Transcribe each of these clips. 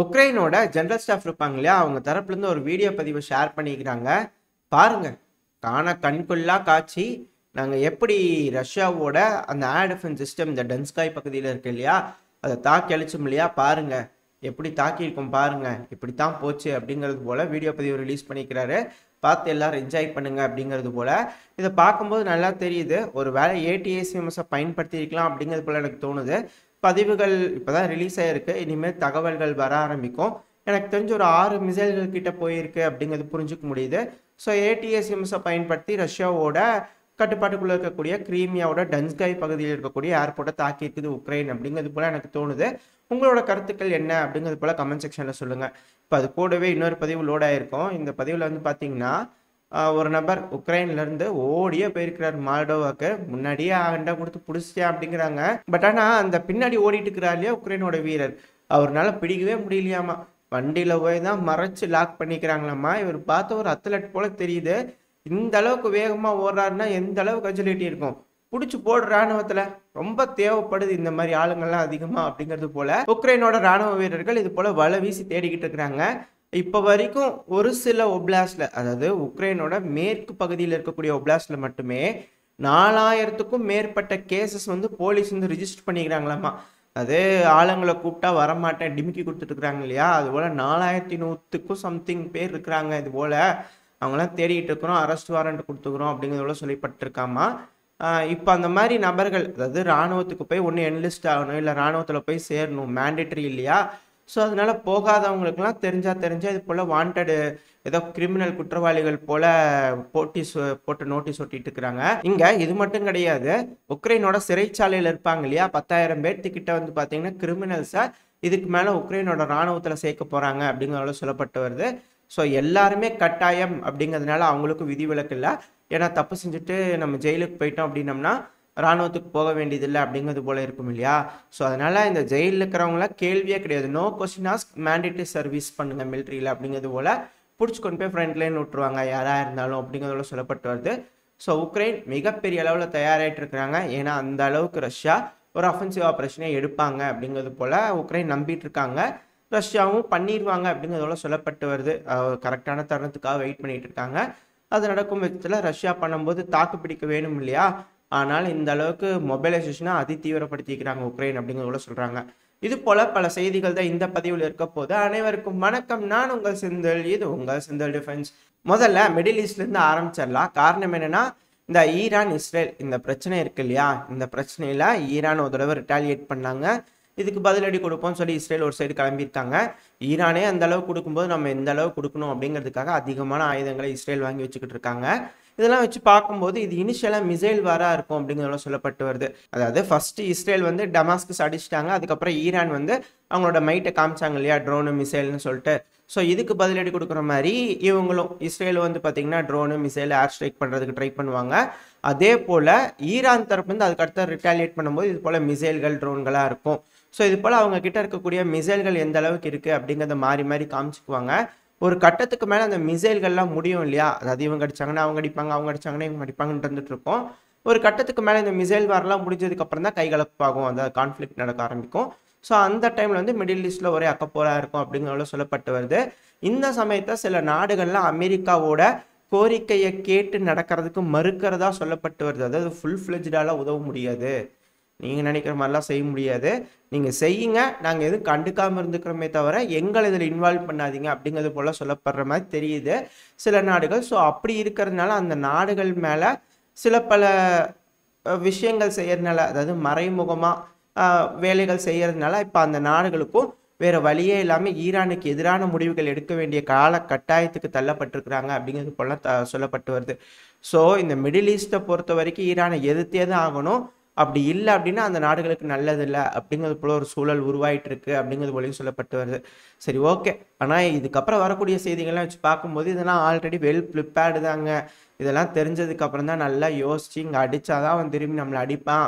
உக்ரைனோட general staff இருப்பாங்க இல்லையா, அவங்க தரப்புலேருந்து ஒரு வீடியோ பதிவை ஷேர் பண்ணிக்கிறாங்க. பாருங்க, கண்கொள்ளா காட்சி. நாங்கள் எப்படி ரஷ்யாவோட அந்த ஏர் டிஃபென்ஸ் சிஸ்டம் இந்த டன்ஸ்காய் பகுதியில் இருக்கு இல்லையா, அதை தாக்கி அழிச்சோம் இல்லையா, பாருங்க எப்படி தாக்கியிருக்கோம் பாருங்க, இப்படித்தான் போச்சு அப்படிங்கிறது போல வீடியோ பதிவு ரிலீஸ் பண்ணிக்கிறாரு. பார்த்து எல்லாரும் என்ஜாய் பண்ணுங்க அப்படிங்கிறது போல. இதை பார்க்கும்போது நல்லா தெரியுது, ஒரு வேளை ஏடிஏசிஎம்எஸை பயன்படுத்தியிருக்கலாம் அப்படிங்கிறது போல எனக்கு தோணுது. பதிவுகள் இப்போதான் ரிலீஸ் ஆகிருக்கு, இனிமேல் தகவல்கள் வர ஆரம்பிக்கும். எனக்கு தெரிஞ்ச ஒரு 6 மிசைல்கள் கிட்ட போயிருக்கு அப்படிங்கிறது புரிஞ்சுக்க முடியுது. ஸோ ஏடிஎஸ்எம்எஸை பயன்படுத்தி ரஷ்யாவோட கட்டுப்பாட்டுக்குள்ளே இருக்கக்கூடிய கிரீமியாவோட டன்ஸ்காய் பகுதியில் இருக்கக்கூடிய ஏர்போர்ட்டை தாக்கி இருக்குது உக்ரைன் அப்படிங்கிறது போல எனக்கு தோணுது. உங்களோட கருத்துக்கள் என்ன அப்படிங்கிறது போல கமெண்ட் செக்ஷனில் சொல்லுங்கள். இப்போ அது கூடவே இன்னொரு பதிவு லோட் ஆகிருக்கும். இந்த பதிவில் வந்து பார்த்தீங்கன்னா ஒரு நபர் உக்ரைன்லேருந்து ஓடியே போயிருக்கிறார் மால்டோவாக்கு. முன்னாடியே அண்டா கொடுத்து பிடிச்சிட்டேன் அப்படிங்கிறாங்க. பட் ஆனால் அந்த பின்னாடி ஓடிட்டு இருக்கிறார் இல்லையா உக்ரைனோட வீரர், அவர்னால பிடிக்கவே முடியலையாமா. வண்டியில் போய் தான் மறைச்சு லாக் பண்ணிக்கிறாங்களாம்மா. இவர் பார்த்த ஒரு அத்லட் போல தெரியுது. இந்த அளவுக்கு வேகமாக ஓடுறாருன்னா எந்த அளவுக்கு அஜிலிட்டி இருக்கும். பிடிச்சி போடுற ராணுவத்தில் ரொம்ப தேவைப்படுது இந்த மாதிரி ஆளுங்கள்லாம் அதிகமாக அப்படிங்கிறது போல உக்ரைனோட ராணுவ வீரர்கள் இது போல வலை வீசி தேடிக்கிட்டு இருக்கிறாங்க. இப்போ வரைக்கும் ஒரு சில ஒப்லாஸ்ட்ல, அதாவது உக்ரைனோட மேற்கு பகுதியில் இருக்கக்கூடிய ஒப்லாஸ்ட்ல மட்டுமே 4000க்கும் மேற்பட்ட கேசஸ் வந்து போலீஸ் வந்து ரிஜிஸ்டர் பண்ணிக்கிறாங்களாமா. அது ஆளுங்களை கூப்பிட்டா வரமாட்டேன் டிமிக்கி கொடுத்துட்டு இருக்கிறாங்க இல்லையா, அது போல 4100க்கும் சம்திங் பேர் இருக்கிறாங்க. இது போல அவங்களாம் தேடிட்டு இருக்கிறோம், அரெஸ்ட் வாரண்ட் கொடுத்துக்கிறோம் அப்படிங்கிறதோட சொல்லப்பட்டிருக்காமா. இப்போ அந்த மாதிரி நபர்கள், அதாவது ராணுவத்துக்கு போய் ஒன்று என்லிஸ்ட் ஆகணும், இல்லை ராணுவத்தில் போய் சேரணும், மேண்டேட்டரி இல்லையா. ஸோ அதனால போகாதவங்களுக்குலாம் தெரிஞ்சா இது போல் வாண்டடு ஏதோ கிரிமினல் குற்றவாளிகள் போல போட்டு நோட்டீஸ் ஒட்டிட்டு இருக்கிறாங்க. இங்கே இது மட்டும் கிடையாது, உக்ரைனோட சிறைச்சாலையில் இருப்பாங்க இல்லையா 10,000 பேர்த்துக்கிட்ட வந்து பார்த்தீங்கன்னா கிரிமினல்ஸை இதுக்கு மேலே உக்ரைனோட ராணுவத்தில் சேர்க்க போகிறாங்க அப்படிங்கிறத சொல்லப்பட்டு வருது. ஸோ எல்லாருமே கட்டாயம் அப்படிங்கிறதுனால அவங்களுக்கும் விதிவிலக்கு இல்லை. ஏன்னா தப்பு செஞ்சுட்டு நம்ம ஜெயிலுக்கு போயிட்டோம் அப்படின்னம்னா ராணுவத்துக்கு போக வேண்டியதில்லை அப்படிங்கிறது போல இருக்கும் இல்லையா. ஸோ அதனால இந்த ஜெயிலில் இருக்கிறவங்களாம் கேள்வியே கிடையாது, no question ask, mandatory service பண்ணுங்க மிலிட்ரியில் அப்படிங்கிறது போல பிடிச்சி கொண்டு போய் ஃப்ரண்ட் லைன் விட்டுருவாங்க யாராக இருந்தாலும் அப்படிங்கிறதோட சொல்லப்பட்டு வருது. ஸோ உக்ரைன் மிகப்பெரிய அளவில் தயாராகிட்டு இருக்கிறாங்க. ஏன்னா அந்த அளவுக்கு ரஷ்யா ஒரு அஃபென்சிவ் ஆப்ரேஷனே எடுப்பாங்க அப்படிங்கிறது போல உக்ரைன் நம்பிட்டு இருக்காங்க. ரஷ்யாவும் பண்ணிடுவாங்க அப்படிங்கிறதோட சொல்லப்பட்டு வருது. கரெக்டான தருணத்துக்காக வெயிட் பண்ணிட்டு இருக்காங்க. அது நடக்கும் பட்சத்தில் ரஷ்யா பண்ணும்போது தாக்கு பிடிக்க வேணும் இல்லையா. ஆனால் இந்த அளவுக்கு மொபைலைசேஷனை தீவிரப்படுத்திக்கிறாங்க உக்ரைன் அப்படிங்கிறத சொல்கிறாங்க. இது போல பல செய்திகள் தான் இந்த பதிவில் இருக்க போது. அனைவருக்கும் வணக்கம், நான் உங்கள் செந்தில், இது உங்கள் செந்தில் டிஃபென்ஸ். முதல்ல மிடில் ஈஸ்ட்லேருந்து ஆரம்பிச்சிடலாம். காரணம் என்னென்னா, இந்த ஈரான் இஸ்ரேல் இந்த பிரச்சனை இருக்கு இல்லையா, இந்த பிரச்சனையில் ஈரான் ஒரு தடவை ரிட்டாலியேட் பண்ணாங்க. இதுக்கு பதிலடி கொடுப்போம்னு சொல்லி இஸ்ரேல் ஒரு சைடு கிளம்பியிருக்காங்க. ஈரானே அந்த அளவுக்கு கொடுக்கும்போது நம்ம எந்த அளவு கொடுக்கணும் அப்படிங்கிறதுக்காக அதிகமான ஆயுதங்களை இஸ்ரேல் வாங்கி வச்சுக்கிட்டு இருக்காங்க. இதெல்லாம் வச்சு பார்க்கும்போது இது இனிஷியலாக மிசைல் வாரா இருக்கும் அப்படிங்கிறதெல்லாம் சொல்லப்பட்டு வருது. அதாவது ஃபர்ஸ்ட் இஸ்ரேல் வந்து டமாஸ்கஸ் அடிச்சிட்டாங்க, அதுக்கப்புறம் ஈரான் வந்து அவங்களோட மைட்டை காமிச்சாங்க இல்லையா, ட்ரோனு மிசைல்னு சொல்லிட்டு. ஸோ இதுக்கு பதிலடி கொடுக்குற மாதிரி இவங்களும் இஸ்ரேல் வந்து பார்த்தீங்கன்னா ட்ரோனு மிசைல் ஏர் ஸ்ட்ரைக் பண்ணுறதுக்கு ட்ரை பண்ணுவாங்க. அதே போல் ஈரான் தரப்பு வந்து அதுக்கடுத்து ரிட்டாலியேட் பண்ணும்போது இது போல் மிசைல்கள் ட்ரோன்களாக இருக்கும். ஸோ இது போல் அவங்க கிட்ட இருக்கக்கூடிய மிசைல்கள் எந்த அளவுக்கு இருக்குது அப்படிங்கிறத மாறி மாறி காமிச்சுக்குவாங்க. ஒரு கட்டத்துக்கு மேலே அந்த மிசைல்கள்லாம் முடியும் இல்லையா, அதாவது இவங்க அடிச்சாங்கன்னா அவங்க அடிப்பாங்க, அவங்க அடிச்சாங்கன்னா இவங்க அடிப்பாங்கன்னு இருந்துட்டு இருக்கோம். ஒரு கட்டத்துக்கு மேலே இந்த மிசைல் வாரெலாம் முடிஞ்சதுக்கு அப்புறம் தான் கைகலப்பாகும், அந்த கான்ஃப்ளிக்ட் நடக்க ஆரம்பிக்கும். ஸோ அந்த டைமில் வந்து மிடில் ஈஸ்டில் ஒரே அக்கப்போராக இருக்கும் அப்படிங்கிறத சொல்லப்பட்டு வருது. இந்த சமயத்தை சில நாடுகள்லாம் அமெரிக்காவோட கோரிக்கையை கேட்டு நடக்கிறதுக்கு மறுக்கிறதா சொல்லப்பட்டு வருது. அதாவது ஃபுல் ஃப்ளெஜ்டால உதவ முடியாது, நீங்கள் நினைக்கிற மாதிரிலாம் செய்ய முடியாது, நீங்கள் செய்யுங்க, நாங்கள் எதுவும் கண்டுக்காமல் இருந்துக்கிறோமே தவிர எங்களை இதில் இன்வால்வ் பண்ணாதீங்க அப்படிங்கிறது போல் சொல்லப்படுற மாதிரி தெரியுது சில நாடுகள். ஸோ அப்படி இருக்கிறதுனால அந்த நாடுகள் மேலே சில பல விஷயங்கள் செய்கிறதுனால, அதாவது மறைமுகமாக வேலைகள் செய்கிறதுனால இப்போ அந்த நாடுகளுக்கும் வேறு வழியே இல்லாமல் ஈரானுக்கு எதிரான முடிவுகள் எடுக்க வேண்டிய கால கட்டாயத்துக்கு தள்ளப்பட்டிருக்கிறாங்க அப்படிங்கிறது போல சொல்லப்பட்டு வருது. ஸோ இந்த மிடில் ஈஸ்ட்டை பொறுத்த வரைக்கும் ஈரானை எதிர்த்தே தான் ஆகணும். அப்படி இல்லை அப்படின்னா அந்த நாடுகளுக்கு நல்லதில்லை அப்படிங்கிறது போல ஒரு சூழல் உருவாயிட்டு இருக்கு அப்படிங்கிறது போலையும் சொல்லப்பட்டு வருது. சரி, ஓகே. ஆனால் இதுக்கப்புறம் வரக்கூடிய செய்திகள்லாம் வச்சு பார்க்கும்போது இதெல்லாம் ஆல்ரெடி வெல் ப்ரிப்பேர்டு தாங்க. இதெல்லாம் தெரிஞ்சதுக்கு அப்புறம் தான் நல்லா யோசிச்சு இங்கே அடித்தாதான் அவன் திரும்பி நம்மளை அடிப்பான்.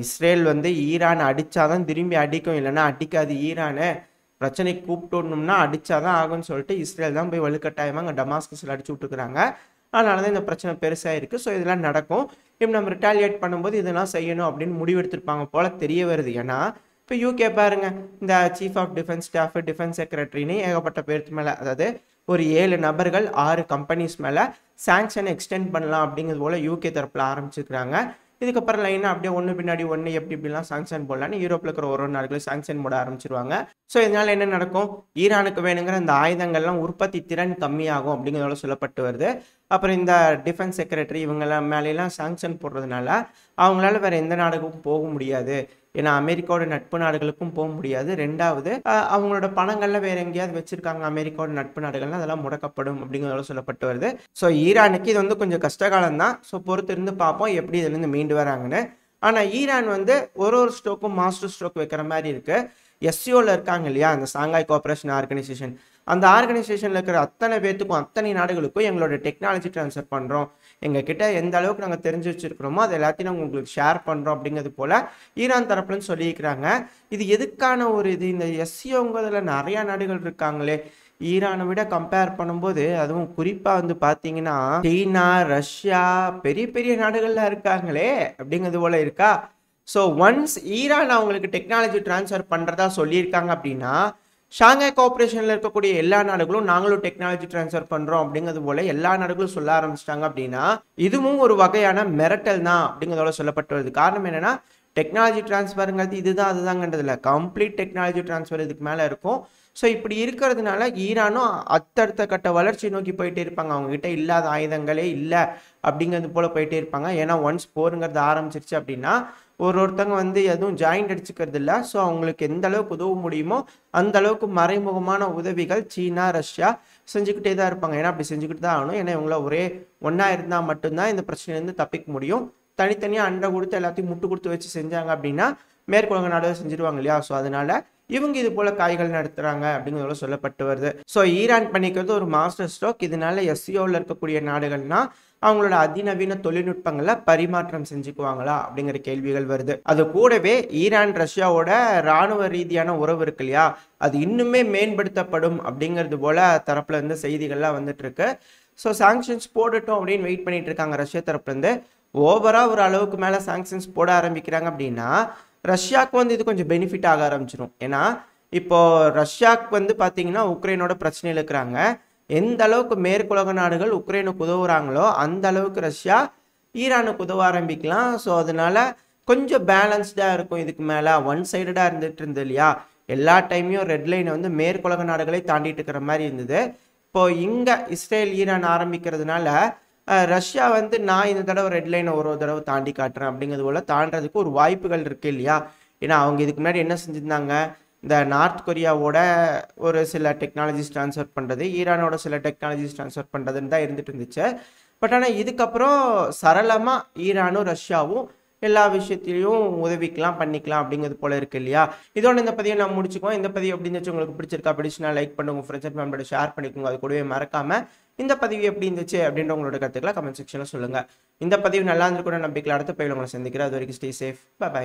இஸ்ரேல் வந்து ஈரான் அடித்தாதான் திரும்பி அடிக்கும், இல்லைன்னா அடிக்காது. ஈரானு பிரச்சனைக்கு கூப்பிட்டு விடணும்னா அடித்தாதான் ஆகும்னு சொல்லிட்டு இஸ்ரேல் தான் போய் வலுக்கட்டாயமாக அங்கே டமாஸ்கஸில் அடிச்சு விட்டுருக்குறாங்க. அதனால தான் இந்த பிரச்சனை பெருசாக இருக்குது. ஸோ இதெல்லாம் நடக்கும். இப்போ நம்ம ரிட்டாலியேட் பண்ணும்போது இதெல்லாம் செய்யணும் அப்படின்னு முடிவெடுத்திருப்பாங்க போல தெரிய வருது. ஏன்னா இப்போ யூகே பாருங்க, இந்த chief of defence staff, defence செக்ரட்டரின்னு ஏகப்பட்ட பேருக்கு மேலே, அதாவது ஒரு 7 நபர்கள் 6 கம்பெனிஸ் மேலே சாங்ஷன் எக்ஸ்டெண்ட் பண்ணலாம் அப்படிங்கிறது போல் யூகே தரப்பில் ஆரம்பிச்சிருக்கிறாங்க. இதுக்கப்புறம் லைனாக அப்படியே ஒன்று பின்னாடி ஒன்று எப்படி இப்படிலாம் சாங்ஷன் போடலான்னு யூரோப்பில் இருக்கிற ஒரு நாடுகளும் சாங்ஷன் போட ஆரம்பிச்சிருவாங்க. ஸோ இதனால் என்ன நடக்கும், ஈரானுக்கு வேணுங்கிற இந்த ஆயுதங்கள்லாம் உற்பத்தி திறன் கம்மியாகும் அப்படிங்கிறதோட சொல்லப்பட்டு வருது. அப்புறம் இந்த டிஃபென்ஸ் செக்ரட்டரி இவங்கெல்லாம் மேலேலாம் சாங்ஷன் போடுறதுனால அவங்களால வேறு எந்த நாடுகளுக்கும் போக முடியாது. ஏன்னா அமெரிக்காவோட நட்பு நாடுகளுக்கும் போக முடியாது. ரெண்டாவது அவங்களோட பணங்கள்லாம் வேற எங்கேயாவது வச்சிருக்காங்க அமெரிக்காவோட நட்பு நாடுகள்லாம், அதெல்லாம் முடக்கப்படும் அப்படிங்கிறதோட சொல்லப்பட்டு வருது. ஸோ ஈரானுக்கு இது வந்து கொஞ்சம் கஷ்டகாலம் தான். ஸோ பொறுத்து இருந்து பார்ப்போம் எப்படி இதுலேருந்து மீண்டு வராங்கன்னு. ஆனால் ஈரான் வந்து ஒரு ஸ்ட்ரோக்கும் மாஸ்டர் ஸ்ட்ரோக் வைக்கிற மாதிரி இருக்கு. எஸ்சிஓவில் இருக்காங்க இல்லையா, அந்த சாங்காய் கோஆப்ரேஷன் ஆர்கனைசேஷன், அந்த ஆர்கனைசேஷனில் இருக்கிற அத்தனை பேர்த்துக்கும் அத்தனை நாடுகளுக்கும் எங்களோட டெக்னாலஜி ட்ரான்ஸ்ஃபர் பண்ணுறோம், எங்ககிட்ட எந்த அளவுக்கு நாங்கள் தெரிஞ்சு வச்சுருக்கிறோமோ அது எல்லாத்தையும் நாங்கள் உங்களுக்கு ஷேர் பண்ணுறோம் அப்படிங்கிறது போல் ஈரான் தரப்புலன்னு சொல்லியிருக்கிறாங்க. இது எதுக்கான ஒரு இது, இந்த எஸ்சிஓங்கிறதுல நிறையா நாடுகள் இருக்காங்களே, ஈரானை விட கம்பேர் பண்ணும்போது, அதுவும் குறிப்பாக வந்து பார்த்தீங்கன்னா சீனா, ரஷ்யா, பெரிய பெரிய நாடுகள்லாம் இருக்காங்களே அப்படிங்கிறது போல் இருக்கா. ஸோ ஒன்ஸ் ஈரான் அவங்களுக்கு டெக்னாலஜி ட்ரான்ஸ்ஃபர் பண்ணுறதா சொல்லியிருக்காங்க அப்படின்னா, ஷாங்காய் கோஆப்ரேஷனில் இருக்கக்கூடிய எல்லா நாடுகளும் நாங்களும் டெக்னாலஜி ட்ரான்ஸ்ஃபர் பண்ணுறோம் அப்படிங்கிறது போல எல்லா நாடுகளும் சொல்ல ஆரம்பிச்சிட்டாங்க அப்படின்னா, இதுவும் ஒரு வகையான மிரட்டல் தான் அப்படிங்கிறதோட சொல்லப்பட்டு வருது. காரணம் என்னென்னா, டெக்னாலஜி ட்ரான்ஸ்ஃபருங்கிறது இதுதான் அதுதாங்கன்றதில்ல, கம்ப்ளீட் டெக்னாலஜி ட்ரான்ஸ்ஃபர் இதுக்கு மேலே இருக்கும். ஸோ இப்படி இருக்கிறதுனால ஈரானும் அடுத்த கட்ட வளர்ச்சி நோக்கி போயிட்டே இருப்பாங்க. அவங்ககிட்ட இல்லாத ஆயுதங்களே இல்லை அப்படிங்கிறது போல் போயிட்டே இருப்பாங்க. ஏன்னா ஒன்ஸ் போருங்கிறது ஆரம்பிச்சிருச்சு அப்படின்னா ஒருத்தங்க வந்து எதுவும் ஜாயிண்ட் அடிச்சுக்கிறது இல்லை. ஸோ அவங்களுக்கு எந்த அளவுக்கு உதவ முடியுமோ அந்த அளவுக்கு மறைமுகமான உதவிகள் சீனா, ரஷ்யா செஞ்சுக்கிட்டே தான் இருப்பாங்க. ஏன்னா அப்படி செஞ்சுக்கிட்டு தான் ஆகணும். ஏன்னா இவங்கள ஒரே ஒன்றா இருந்தால் மட்டும்தான் இந்த பிரச்சனையிலேருந்து தப்பிக்க முடியும். தனித்தனியாக அண்டை கொடுத்து எல்லாத்தையும் முட்டு கொடுத்து வச்சு செஞ்சாங்க அப்படின்னா மேற்குலக நாடுகள் செஞ்சிருவாங்க இல்லையா. ஸோ அதனால இவங்க இது போல காய்கள் நடத்துறாங்க அப்படிங்கிறத சொல்லப்பட்டு வருது. ஸோ ஈரான் பண்ணிக்கிறது ஒரு மாஸ்டர் ஸ்ட்ரோக். இதனால எஸ்சிஓவில் இருக்கக்கூடிய நாடுகள்னா அவங்களோட அதிநவீன தொழில்நுட்பங்களை பரிமாற்றம் செஞ்சுக்குவாங்களா அப்படிங்கிற கேள்விகள் வருது. அது கூடவே ஈரான் ரஷ்யாவோட இராணுவ ரீதியான உறவு இருக்கு இல்லையா, அது இன்னுமே மேம்படுத்தப்படும் அப்படிங்கிறது போல தரப்புல இருந்து செய்திகள்லாம் வந்துட்டு இருக்கு. ஸோ சாங்ஷன்ஸ் போடட்டும் அப்படின்னு வெயிட் பண்ணிட்டு இருக்காங்க ரஷ்யா தரப்புல இருந்து. ஓவரா ஒரு அளவுக்கு மேல சாங்ஷன்ஸ் போட ஆரம்பிக்கிறாங்க அப்படின்னா ரஷ்யாவுக்கு வந்து இது கொஞ்சம் பெனிஃபிட் ஆக ஆரம்பிச்சிடும். ஏன்னா இப்போ ரஷ்யாவுக்கு வந்து பார்த்தீங்கன்னா உக்ரைனோட பிரச்சனையில் இருக்கிறாங்க. எந்த அளவுக்கு மேற்குலக நாடுகள் உக்ரைனுக்கு உதவுறாங்களோ அந்த அளவுக்கு ரஷ்யா ஈரானுக்கு உதவ ஆரம்பிக்கலாம். ஸோ அதனால கொஞ்சம் பேலன்ஸ்டாக இருக்கும். இதுக்கு மேலே ஒன் சைடடாக இருந்துட்டு இருந்தது இல்லையா, எல்லா டைமையும் ரெட் லைனை வந்து மேற்குலக நாடுகளை தாண்டிட்டு இருக்கிற மாதிரி இருந்தது. இப்போ இங்கே இஸ்ரேல் ஈரான் ஆரம்பிக்கிறதுனால ரஷ்யா வந்து நான் இந்த தடவை ரெட் லைனை ஒரு தடவை தாண்டி காட்டுறேன் அப்படிங்கிறது போல தாண்டறதுக்கு ஒரு வாய்ப்புகள் இருக்கு இல்லையா. ஏன்னா அவங்க இதுக்கு முன்னாடி என்ன செஞ்சுருந்தாங்க, இந்த நார்த் கொரியாவோட ஒரு சில டெக்னாலஜிஸ் ட்ரான்ஸ்ஃபர் பண்ணுறது, ஈரானோட சில டெக்னாலஜிஸ் ட்ரான்ஸ்ஃபர் பண்ணுறதுன்னு தான் இருந்துட்டு இருந்துச்சு. பட் ஆனால் இதுக்கப்புறம் சரளமாக ஈரானும் ரஷ்யாவும் எல்லா விஷயத்திலையும் உதவிக்கலாம் பண்ணிக்கலாம் அப்படிங்கிறது போல இருக்கு இல்லையா. இதோட இந்த பதிவை நான் முடிச்சுக்குவோம். இந்த பதிவு எப்படி இருந்துச்சு, உங்களுக்கு பிடிச்சிருக்கா, பிடிச்சுனா லைக் பண்ணுங்க, ஃப்ரெண்ட்ஸ் அண்ட் ஃபேமிலியோட ஷேர் பண்ணிக்கோங்க. அது கூடவே மறக்காம இந்த பதிவு எப்படி இருந்துச்சு அப்படின்ற உங்களோட கருத்துக்களை கமெண்ட் செக்ஷனில் சொல்லுங்க. இந்த பதிவு நல்லா இருந்திருக்கும் நம்பிக்கையில் அடுத்த பதிவில் உங்களை சந்திக்கிறேன். அது வரைக்கும் ஸ்டே சேஃப். பை.